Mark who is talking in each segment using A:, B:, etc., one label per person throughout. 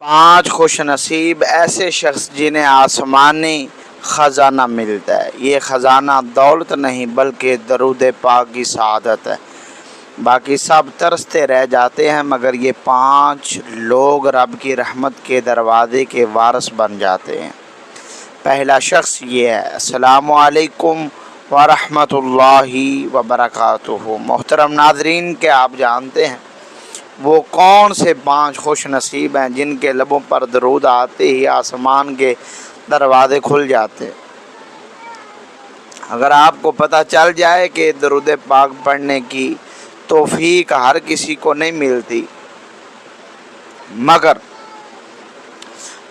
A: 5 خوش نصیب ایسے شخص جنہیں آسمانی خزانہ ملتا ہے۔ یہ خزانہ دولت نہیں بلکہ درود پاک کی سعادت ہے۔ باقی سب ترستے رہ جاتے ہیں مگر یہ 5 لوگ رب کی رحمت کے دروازے کے وارث بن جاتے ہیں۔ پہلا شخص یہ ہے۔ السلام علیکم ورحمۃ اللہ وبرکاتہ۔ محترم ناظرین، کیا آپ جانتے ہیں وہ کون سے 5 خوش نصیب ہیں جن کے لبوں پر درود آتے ہی آسمان کے دروازے کھل جاتے ہیں؟ اگر آپ کو پتہ چل جائے کہ درود پاک پڑھنے کی توفیق ہر کسی کو نہیں ملتی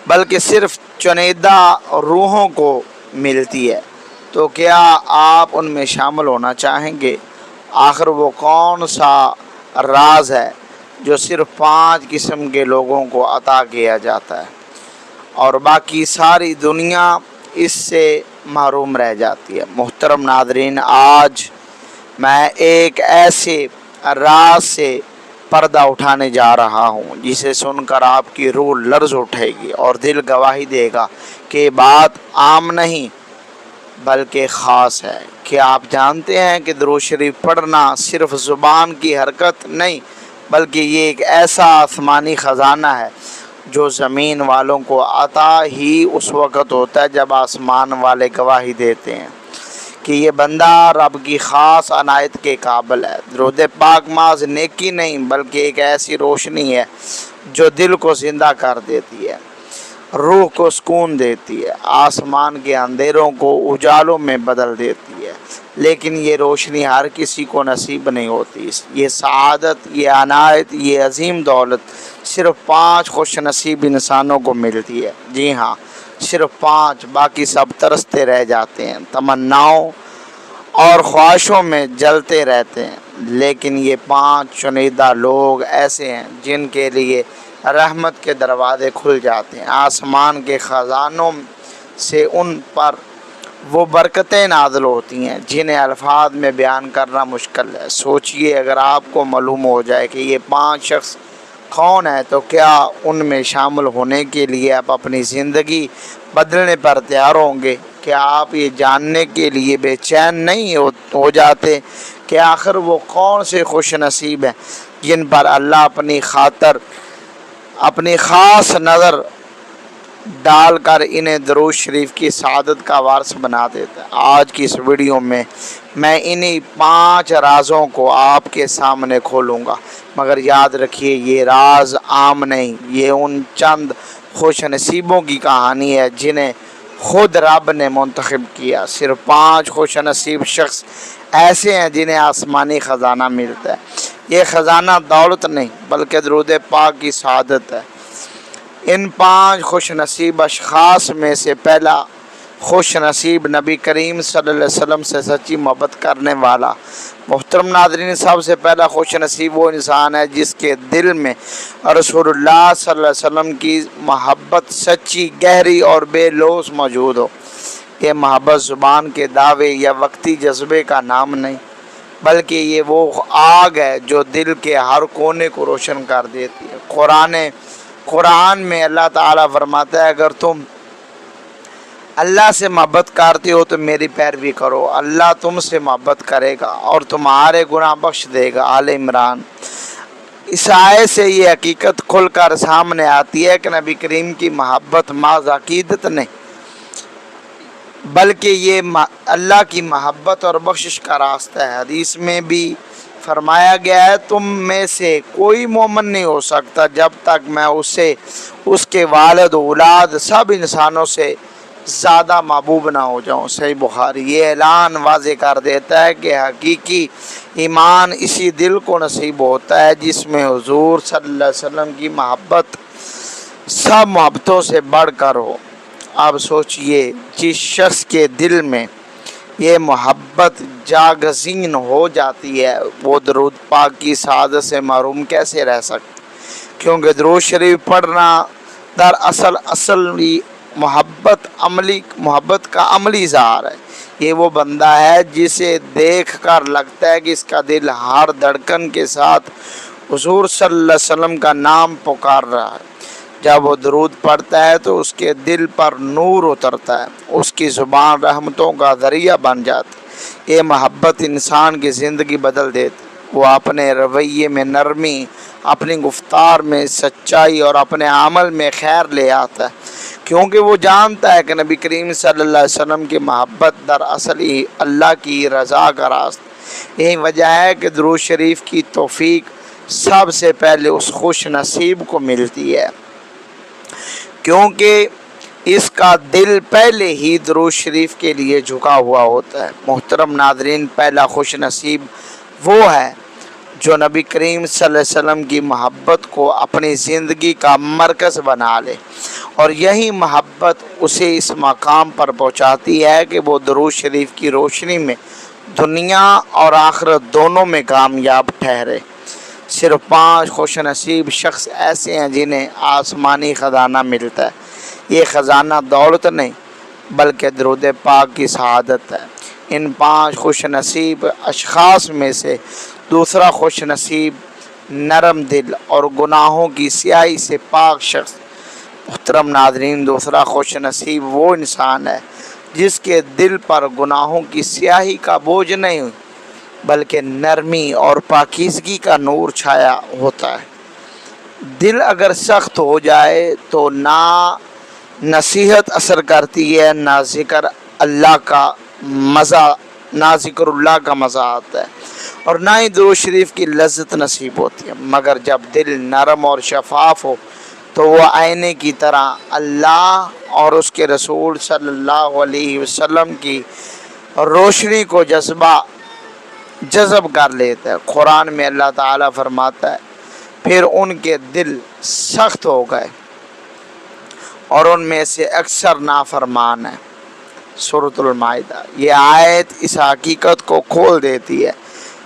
A: بلکہ صرف چنیدہ روحوں کو ملتی ہے، تو کیا آپ ان میں شامل ہونا چاہیں گے؟ آخر وہ کون سا راز ہے جو صرف 5 قسم کے لوگوں کو عطا کیا جاتا ہے اور باقی ساری دنیا اس سے محروم رہ جاتی ہے؟ محترم ناظرین، آج میں ایک ایسے راز سے پردہ اٹھانے جا رہا ہوں جسے سن کر آپ کی روح لرز اٹھے گی اور دل گواہی دے گا کہ یہ بات عام نہیں بلکہ خاص ہے۔ کیا آپ جانتے ہیں کہ درود شریف پڑھنا صرف زبان کی حرکت نہیں بلکہ یہ ایک ایسا آسمانی خزانہ ہے جو زمین والوں کو عطا ہی اس وقت ہوتا ہے جب آسمان والے گواہی دیتے ہیں کہ یہ بندہ رب کی خاص عنایت کے قابل ہے۔ درود پاک محض نیکی نہیں بلکہ ایک ایسی روشنی ہے جو دل کو زندہ کر دیتی ہے، روح کو سکون دیتی ہے، آسمان کے اندھیروں کو اجالوں میں بدل دیتی ہے، لیکن یہ روشنی ہر کسی کو نصیب نہیں ہوتی۔ یہ سعادت، یہ عنایت، یہ عظیم دولت صرف 5 خوش نصیب انسانوں کو ملتی ہے۔ جی ہاں، صرف 5، باقی سب ترستے رہ جاتے ہیں، تمناؤں اور خواہشوں میں جلتے رہتے ہیں، لیکن یہ 5 چنیدہ لوگ ایسے ہیں جن کے لیے رحمت کے دروازے کھل جاتے ہیں، آسمان کے خزانوں سے ان پر وہ برکتیں نازل ہوتی ہیں جنہیں الفاظ میں بیان کرنا مشکل ہے۔ سوچئے، اگر آپ کو معلوم ہو جائے کہ یہ 5 شخص کون ہیں تو کیا ان میں شامل ہونے کے لیے آپ اپنی زندگی بدلنے پر تیار ہوں گے؟ کیا آپ یہ جاننے کے لیے بے چین نہیں ہو جاتے کہ آخر وہ کون سے خوش نصیب ہیں جن پر اللہ اپنی خاص نظر ڈال کر انہیں درود شریف کی سعادت کا وارث بنا دیتا ہے؟ آج کی اس ویڈیو میں انہی 5 رازوں کو آپ کے سامنے کھولوں گا، مگر یاد رکھیے یہ راز عام نہیں، یہ ان چند خوش نصیبوں کی کہانی ہے جنہیں خود رب نے منتخب کیا۔ صرف 5 خوش نصیب شخص ایسے ہیں جنہیں آسمانی خزانہ ملتا ہے۔ یہ خزانہ دولت نہیں بلکہ درود پاک کی سعادت ہے۔ ان 5 خوش نصیب اشخاص میں سے پہلا خوش نصیب نبی کریم صلی اللہ علیہ وسلم سے سچی محبت کرنے والا۔ محترم ناظرین، سب سے پہلا خوش نصیب وہ انسان ہے جس کے دل میں رسول اللہ صلی اللہ علیہ وسلم کی محبت سچی، گہری اور بے لوث موجود ہو۔ یہ محبت زبان کے دعوے یا وقتی جذبے کا نام نہیں بلکہ یہ وہ آگ ہے جو دل کے ہر کونے کو روشن کر دیتی ہے۔ قرآن میں اللہ تعالیٰ فرماتا ہے، اگر تم اللہ سے محبت کرتے ہو تو میری پیروی کرو، اللہ تم سے محبت کرے گا اور تمہارے گناہ بخش دے گا۔ آل عمران۔ اس آیت سے یہ حقیقت کھل کر سامنے آتی ہے کہ نبی کریم کی محبت محض عقیدت نہیں بلکہ یہ اللہ کی محبت اور بخشش کا راستہ ہے۔ حدیث میں بھی فرمایا گیا ہے، تم میں سے کوئی مومن نہیں ہو سکتا جب تک میں اسے، اس کے والد و اولاد، سب انسانوں سے زیادہ محبوب نہ ہو جاؤں۔ صحیح بخاری۔ یہ اعلان واضح کر دیتا ہے کہ حقیقی ایمان اسی دل کو نصیب ہوتا ہے جس میں حضور صلی اللہ علیہ وسلم کی محبت سب محبتوں سے بڑھ کر ہو۔ اب سوچئے، جس شخص کے دل میں یہ محبت جاگزین ہو جاتی ہے وہ درود پاک کی سعادت سے محروم کیسے رہ سکتا؟ کیونکہ درود شریف پڑھنا دراصل محبت کا عملی اظہار ہے۔ یہ وہ بندہ ہے جسے دیکھ کر لگتا ہے کہ اس کا دل ہر دھڑکن کے ساتھ حضور صلی اللہ علیہ وسلم کا نام پکار رہا ہے۔ جب وہ درود پڑھتا ہے تو اس کے دل پر نور اترتا ہے، اس کی زبان رحمتوں کا ذریعہ بن جاتی ہے۔ یہ محبت انسان کی زندگی بدل دیتی، وہ اپنے رویے میں نرمی، اپنی گفتار میں سچائی اور اپنے عمل میں خیر لے آتا ہے، کیونکہ وہ جانتا ہے کہ نبی کریم صلی اللہ علیہ وسلم کی محبت دراصل ہی اللہ کی رضا کا راستہ۔ یہی وجہ ہے کہ درود شریف کی توفیق سب سے پہلے اس خوش نصیب کو ملتی ہے، کیونکہ اس کا دل پہلے ہی درود شریف کے لیے جھکا ہوا ہوتا ہے۔ محترم ناظرین، پہلا خوش نصیب وہ ہے جو نبی کریم صلی اللہ علیہ وسلم کی محبت کو اپنی زندگی کا مرکز بنا لے، اور یہی محبت اسے اس مقام پر پہنچاتی ہے کہ وہ درود شریف کی روشنی میں دنیا اور آخرت دونوں میں کامیاب ٹھہرے۔ صرف 5 خوش نصیب شخص ایسے ہیں جنہیں آسمانی خزانہ ملتا ہے۔ یہ خزانہ دولت نہیں بلکہ درود پاک کی سعادت ہے۔ ان 5 خوش نصیب اشخاص میں سے دوسرا خوش نصیب نرم دل اور گناہوں کی سیاہی سے پاک شخص۔ محترم ناظرین، دوسرا خوش نصیب وہ انسان ہے جس کے دل پر گناہوں کی سیاہی کا بوجھ نہیں ہوئی بلکہ نرمی اور پاکیزگی کا نور چھایا ہوتا ہے۔ دل اگر سخت ہو جائے تو نہ نصیحت اثر کرتی ہے، نہ ذکر اللہ کا مزہ آتا ہے، اور نہ ہی درود شریف کی لذت نصیب ہوتی ہے۔ مگر جب دل نرم اور شفاف ہو تو وہ آئینے کی طرح اللہ اور اس کے رسول صلی اللہ علیہ وسلم کی روشنی کو جذب کر لیتا ہے۔ قرآن میں اللہ تعالیٰ فرماتا ہے، پھر ان کے دل سخت ہو گئے اور ان میں سے اکثر نافرمان ہیں۔ سورۃ المائدہ۔ یہ آیت اس حقیقت کو کھول دیتی ہے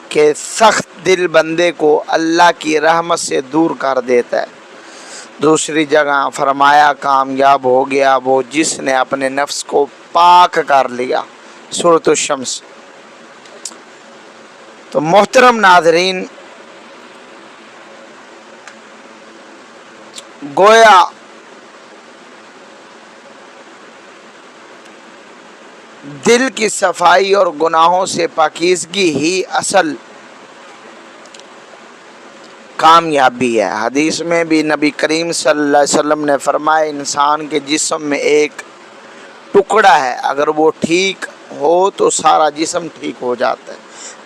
A: کہ سخت دل بندے کو اللہ کی رحمت سے دور کر دیتا ہے۔ دوسری جگہ فرمایا، کامیاب ہو گیا وہ جس نے اپنے نفس کو پاک کر لیا۔ سورۃ الشمس۔ تو محترم ناظرین، گویا دل کی صفائی اور گناہوں سے پاکیزگی ہی اصل کامیابی ہے۔ حدیث میں بھی نبی کریم صلی اللہ علیہ وسلم نے فرمایا، انسان کے جسم میں ایک ٹکڑا ہے، اگر وہ ٹھیک ہو تو سارا جسم ٹھیک ہو جاتا ہے،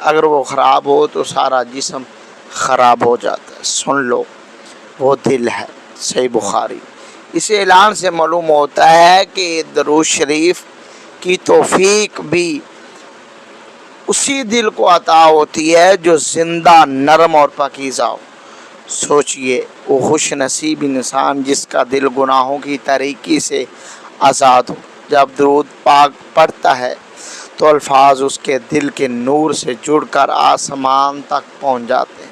A: اگر وہ خراب ہو تو سارا جسم خراب ہو جاتا ہے۔ سن لو، وہ دل ہے۔ صحیح بخاری۔ اس اعلان سے معلوم ہوتا ہے کہ درود شریف کی توفیق بھی اسی دل کو عطا ہوتی ہے جو زندہ، نرم اور پاکیزہ ہو۔ سوچئے، وہ خوش نصیب انسان جس کا دل گناہوں کی تاریکی سے آزاد ہو۔ جب درود پاک پڑھتا ہے تو الفاظ اس کے دل کے نور سے جڑ کر آسمان تک پہنچ جاتے ہیں،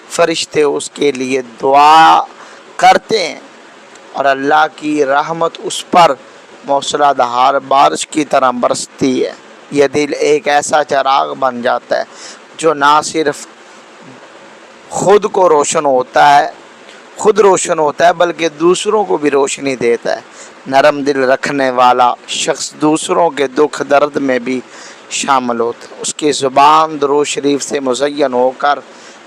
A: فرشتے اس کے لیے دعا کرتے ہیں اور اللہ کی رحمت اس پر موسلا دھار بارش کی طرح برستی ہے۔ یہ دل ایک ایسا چراغ بن جاتا ہے جو نہ صرف خود روشن ہوتا ہے بلکہ دوسروں کو بھی روشنی دیتا ہے۔ نرم دل رکھنے والا شخص دوسروں کے دکھ درد میں بھی شامل ہوتا ہے۔ اس کی زبان درود شریف سے مزین ہو کر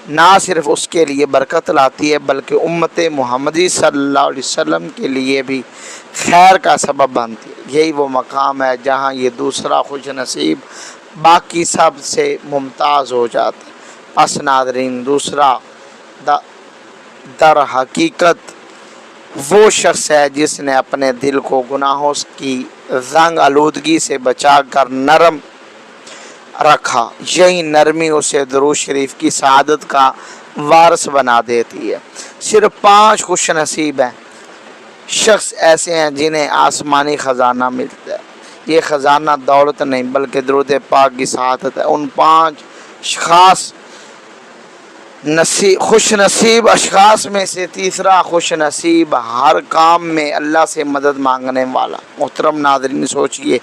A: نہ صرف اس کے لیے برکت لاتی ہے بلکہ امت محمدی صلی اللہ علیہ وسلم کے لیے بھی خیر کا سبب بنتی ہے۔ یہی وہ مقام ہے جہاں یہ دوسرا خوش نصیب باقی سب سے ممتاز ہو جاتا ہے۔ پس ناظرین، دوسرا در حقیقت وہ شخص ہے جس نے اپنے دل کو گناہوں کی زنگ آلودگی سے بچا کر نرم رکھا۔ یہی نرمی اسے درود شریف کی سعادت کا وارث بنا دیتی ہے۔ صرف 5 خوش نصیب ہیں شخص ایسے ہیں جنہیں آسمانی خزانہ ملتا ہے۔ یہ خزانہ دولت نہیں بلکہ درود پاک کی سعادت ہے۔ ان 5 خوش نصیب اشخاص میں سے تیسرا خوش نصیب ہر کام میں اللہ سے مدد مانگنے والا۔ محترم ناظرین، سوچئے،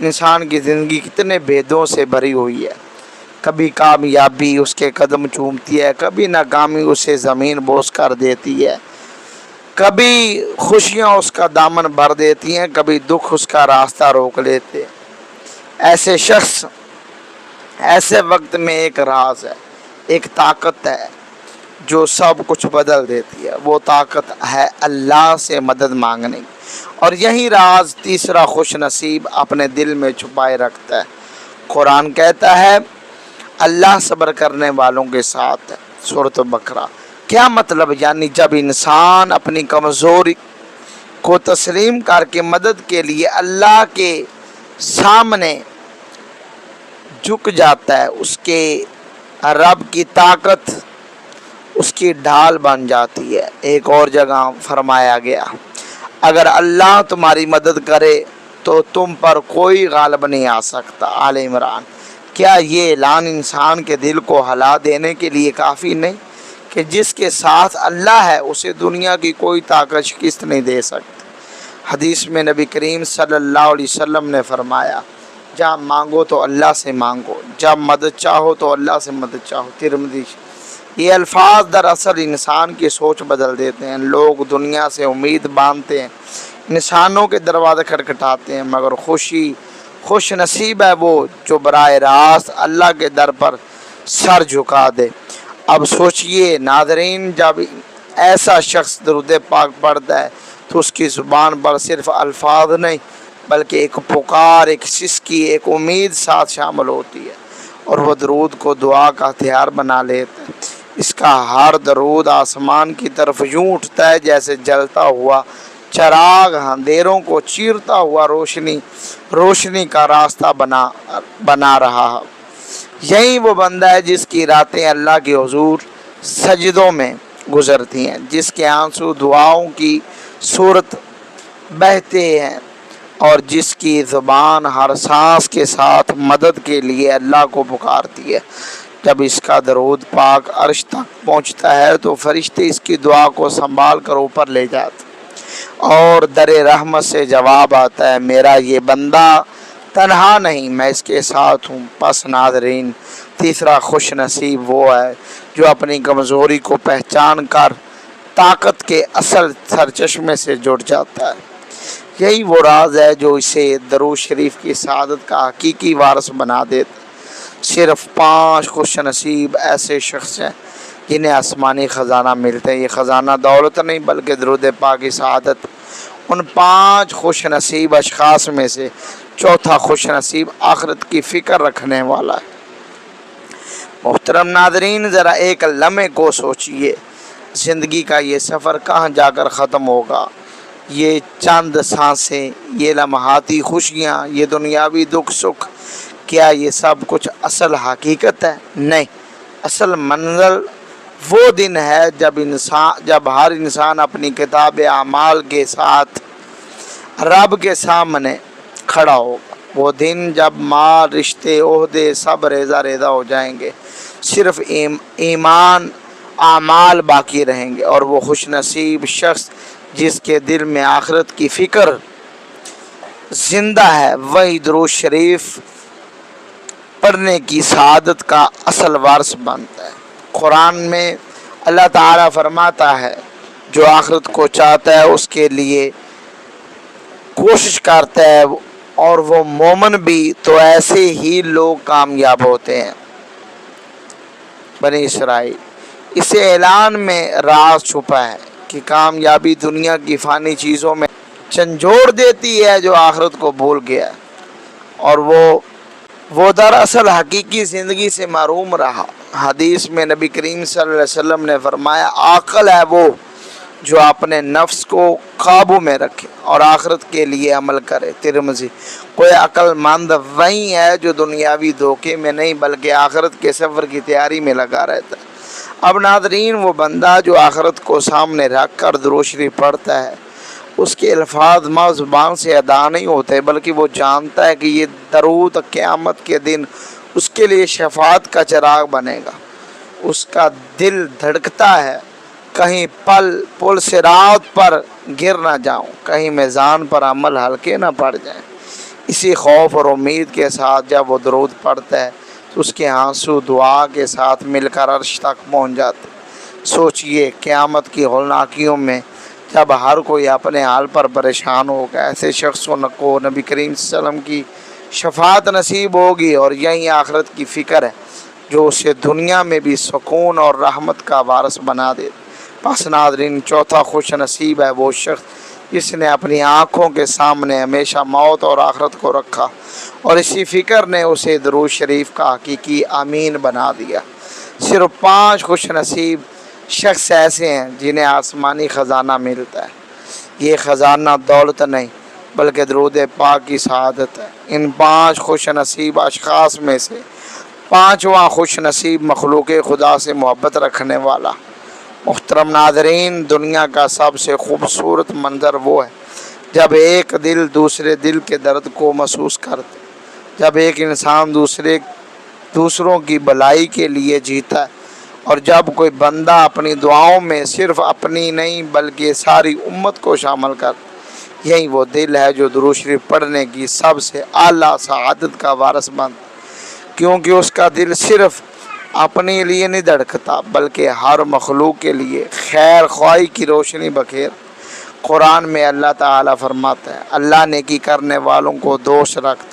A: انسان کی زندگی کتنے بھیدوں سے بھری ہوئی ہے۔ کبھی کامیابی اس کے قدم چومتی ہے، کبھی ناکامی اسے زمین بوس کر دیتی ہے۔ کبھی خوشیاں اس کا دامن بھر دیتی ہیں، کبھی دکھ اس کا راستہ روک لیتے ہیں۔ ایسے شخص، ایسے وقت میں ایک راز ہے، ایک طاقت ہے جو سب کچھ بدل دیتی ہے۔ وہ طاقت ہے اللہ سے مدد مانگنے کی، اور یہی راز تیسرا خوش نصیب اپنے دل میں چھپائے رکھتا ہے۔ قرآن کہتا ہے اللہ صبر کرنے والوں کے ساتھ ہے، سورۃ بقرہ۔ کیا مطلب؟ یعنی جب انسان اپنی کمزوری کو تسلیم کر کے مدد کے لیے اللہ کے سامنے جھک جاتا ہے، اس کے رب کی طاقت اس کی ڈھال بن جاتی ہے۔ ایک اور جگہ فرمایا گیا اگر اللہ تمہاری مدد کرے تو تم پر کوئی غالب نہیں آ سکتا، آل عمران۔ کیا یہ اعلان انسان کے دل کو ہلا دینے کے لیے کافی نہیں کہ جس کے ساتھ اللہ ہے اسے دنیا کی کوئی طاقت شکست نہیں دے سکتی؟ حدیث میں نبی کریم صلی اللہ علیہ وسلم نے فرمایا جب مانگو تو اللہ سے مانگو، جب مدد چاہو تو اللہ سے مدد چاہو، ترمذی۔ یہ الفاظ دراصل انسان کی سوچ بدل دیتے ہیں۔ لوگ دنیا سے امید باندھتے ہیں، انسانوں کے دروازے کھٹکھٹاتے ہیں، مگر خوش نصیب ہے وہ جو براہ راست اللہ کے در پر سر جھکا دے۔ اب سوچئے ناظرین، جب ایسا شخص درود پاک پڑھتا ہے تو اس کی زبان پر صرف الفاظ نہیں بلکہ ایک پکار، ایک سسکی، ایک امید ساتھ شامل ہوتی ہے، اور وہ درود کو دعا کا ہتھیار بنا لیتا ہے۔ اس کا ہر درود آسمان کی طرف یوں اٹھتا ہے جیسے جلتا ہوا چراغ اندھیروں کو چیرتا ہوا روشنی کا راستہ بنا رہا ہے۔ یہی وہ بندہ ہے جس کی راتیں اللہ کے حضور سجدوں میں گزرتی ہیں، جس کے آنسو دعاؤں کی صورت بہتے ہیں، اور جس کی زبان ہر سانس کے ساتھ مدد کے لیے اللہ کو پکارتی ہے۔ جب اس کا درود پاک عرش تک پہنچتا ہے تو فرشتے اس کی دعا کو سنبھال کر اوپر لے جاتے ہیں، اور در رحمت سے جواب آتا ہے میرا یہ بندہ تنہا نہیں، میں اس کے ساتھ ہوں۔ پس ناظرین، تیسرا خوش نصیب وہ ہے جو اپنی کمزوری کو پہچان کر طاقت کے اصل سرچشمے سے جڑ جاتا ہے۔ یہی وہ راز ہے جو اسے درود شریف کی سعادت کا حقیقی وارث بنا دیتا ہے۔ صرف 5 خوش نصیب ایسے شخص ہیں جنہیں آسمانی خزانہ ملتے ہیں۔ یہ خزانہ دولت نہیں بلکہ درود پاک کی سعادت۔ ان 5 خوش نصیب اشخاص میں سے چوتھا خوش نصیب آخرت کی فکر رکھنے والا ہے۔ محترم ناظرین، ذرا ایک لمحے کو سوچئے، زندگی کا یہ سفر کہاں جا کر ختم ہوگا؟ یہ چند سانسیں، یہ لمحاتی خوشیاں، یہ دنیاوی دکھ سکھ، کیا یہ سب کچھ اصل حقیقت ہے؟ نہیں، اصل منزل وہ دن ہے جب ہر انسان اپنی کتاب اعمال کے ساتھ رب کے سامنے کھڑا ہوگا۔ وہ دن جب مال، رشتے، عہدے سب ریزہ ریزہ ہو جائیں گے، صرف ایمان، اعمال باقی رہیں گے، اور وہ خوش نصیب شخص جس کے دل میں آخرت کی فکر زندہ ہے وہی درود شریف پڑھنے کی سعادت کا اصل وارث بنتا ہے۔ قرآن میں اللہ تعالیٰ فرماتا ہے جو آخرت کو چاہتا ہے اس کے لیے کوشش کرتا ہے، اور وہ مومن بھی، تو ایسے ہی لوگ کامیاب ہوتے ہیں۔ بنی اسرائیل، اس اعلان میں راز چھپا ہے کہ کامیابی دنیا کی فانی چیزوں میں جھنجھوڑ دیتی ہے جو آخرت کو بھول گیا، اور وہ دراصل حقیقی زندگی سے محروم رہا۔ حدیث میں نبی کریم صلی اللہ علیہ وسلم نے فرمایا عاقل ہے وہ جو اپنے نفس کو قابو میں رکھے اور آخرت کے لیے عمل کرے، ترمذی۔ کوئی عقل مند وہی ہے جو دنیاوی دھوکے میں نہیں بلکہ آخرت کے سفر کی تیاری میں لگا رہتا ہے۔ اب ناظرین، وہ بندہ جو آخرت کو سامنے رکھ کر درود شریف پڑھتا ہے، اس کے الفاظ محض زبان سے ادا نہیں ہوتے بلکہ وہ جانتا ہے کہ یہ درود قیامت کے دن اس کے لیے شفاعت کا چراغ بنے گا۔ اس کا دل دھڑکتا ہے کہیں پل صراط پر گر نہ جاؤں، کہیں میزان پر عمل ہلکے نہ پڑ جائیں۔ اسی خوف اور امید کے ساتھ جب وہ درود پڑھتا ہے تو اس کے آنسو دعا کے ساتھ مل کر عرش تک پہنچ جاتے۔ سوچئے قیامت کی ہولناکیوں میں جب ہر کوئی اپنے حال پر پریشان ہوگا ایسے شخص کو نبی کریم صلی اللہ علیہ وسلم کی شفاعت نصیب ہوگی، اور یہی آخرت کی فکر ہے جو اسے دنیا میں بھی سکون اور رحمت کا وارث بنا دے۔ پس ناظرین، چوتھا خوش نصیب ہے وہ شخص جس نے اپنی آنکھوں کے سامنے ہمیشہ موت اور آخرت کو رکھا، اور اسی فکر نے اسے درود شریف کا حقیقی امین بنا دیا۔ صرف 5 خوش نصیب شخص ایسے ہیں جنہیں آسمانی خزانہ ملتا ہے۔ یہ خزانہ دولت نہیں بلکہ درود پاک کی سعادت ہے۔ ان 5 خوش نصیب اشخاص میں سے 5واں خوش نصیب مخلوق خدا سے محبت رکھنے والا۔ محترم ناظرین، دنیا کا سب سے خوبصورت منظر وہ ہے جب ایک دل دوسرے دل کے درد کو محسوس کرتے، جب ایک انسان دوسروں کی بھلائی کے لیے جیتا ہے، اور جب کوئی بندہ اپنی دعاؤں میں صرف اپنی نہیں بلکہ ساری امت کو شامل کرتا۔ یہی وہ دل ہے جو درود شریف پڑھنے کی سب سے اعلیٰ سعادت کا وارث بنتا، کیونکہ اس کا دل صرف اپنے لیے نہیں دھڑکتا بلکہ ہر مخلوق کے لیے خیر خواہی کی روشنی بکھیر۔ قرآن میں اللہ تعالیٰ فرماتا ہے، اللہ نیکی کرنے والوں کو دوست رکھتا۔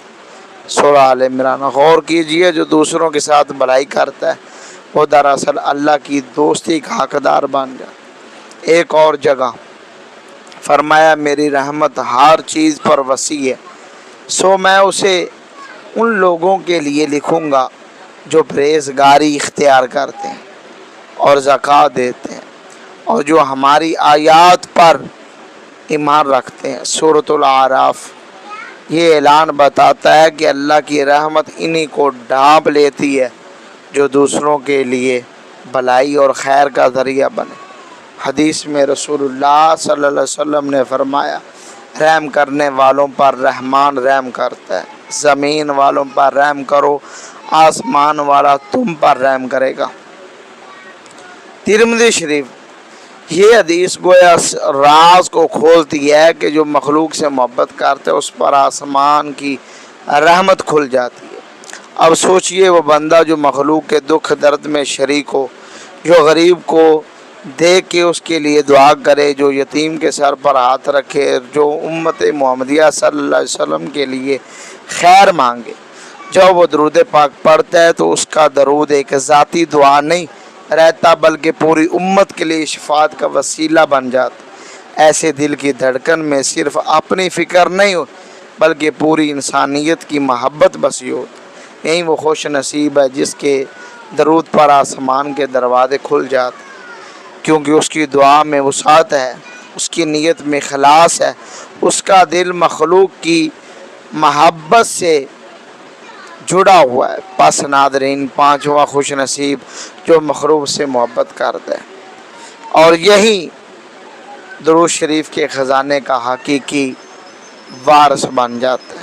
A: سورہ آل عمران۔ غور کیجئے، جو دوسروں کے ساتھ بھلائی کرتا ہے وہ دراصل اللہ کی دوستی کا حقدار بن جاتا۔ ایک اور جگہ فرمایا، میری رحمت ہر چیز پر وسیع ہے، سو میں اسے ان لوگوں کے لیے لکھوں گا جو پرہیزگاری اختیار کرتے ہیں اور زکوٰۃ دیتے ہیں اور جو ہماری آیات پر ایمان رکھتے ہیں۔ سورۃ الاعراف۔ یہ اعلان بتاتا ہے کہ اللہ کی رحمت انہی کو ڈھانپ لیتی ہے جو دوسروں کے لیے بھلائی اور خیر کا ذریعہ بنے۔ حدیث میں رسول اللہ صلی اللہ علیہ وسلم نے فرمایا، رحم کرنے والوں پر رحمان رحم کرتا ہے، زمین والوں پر رحم کرو، آسمان والا تم پر رحم کرے گا۔ ترمذی شریف۔ یہ حدیث گویا راز کو کھولتی ہے کہ جو مخلوق سے محبت کرتے اس پر آسمان کی رحمت کھل جاتی ہے۔ اب سوچئے، وہ بندہ جو مخلوق کے دکھ درد میں شریک ہو، جو غریب کو دیکھ کے اس کے لیے دعا کرے، جو یتیم کے سر پر ہاتھ رکھے، جو امت محمدیہ صلی اللہ علیہ وسلم کے لیے خیر مانگے، جب وہ درود پاک پڑھتا ہے تو اس کا درود ایک ذاتی دعا نہیں رہتا بلکہ پوری امت کے لیے شفاعت کا وسیلہ بن جاتا۔ ایسے دل کی دھڑکن میں صرف اپنی فکر نہیں ہو بلکہ پوری انسانیت کی محبت بسی ہوتی۔ یہی وہ خوش نصیب ہے جس کے درود پر آسمان کے دروازے کھل جاتے، کیونکہ اس کی دعا میں وسعت ہے، اس کی نیت میں اخلاص ہے، اس کا دل مخلوق کی محبت سے جڑا ہوا ہے۔ پس ناظرین، 5واں خوش نصیب جو مخلوق سے محبت کرتا ہے اور یہی درود شریف کے خزانے کا حقیقی وارث بن جاتا ہے۔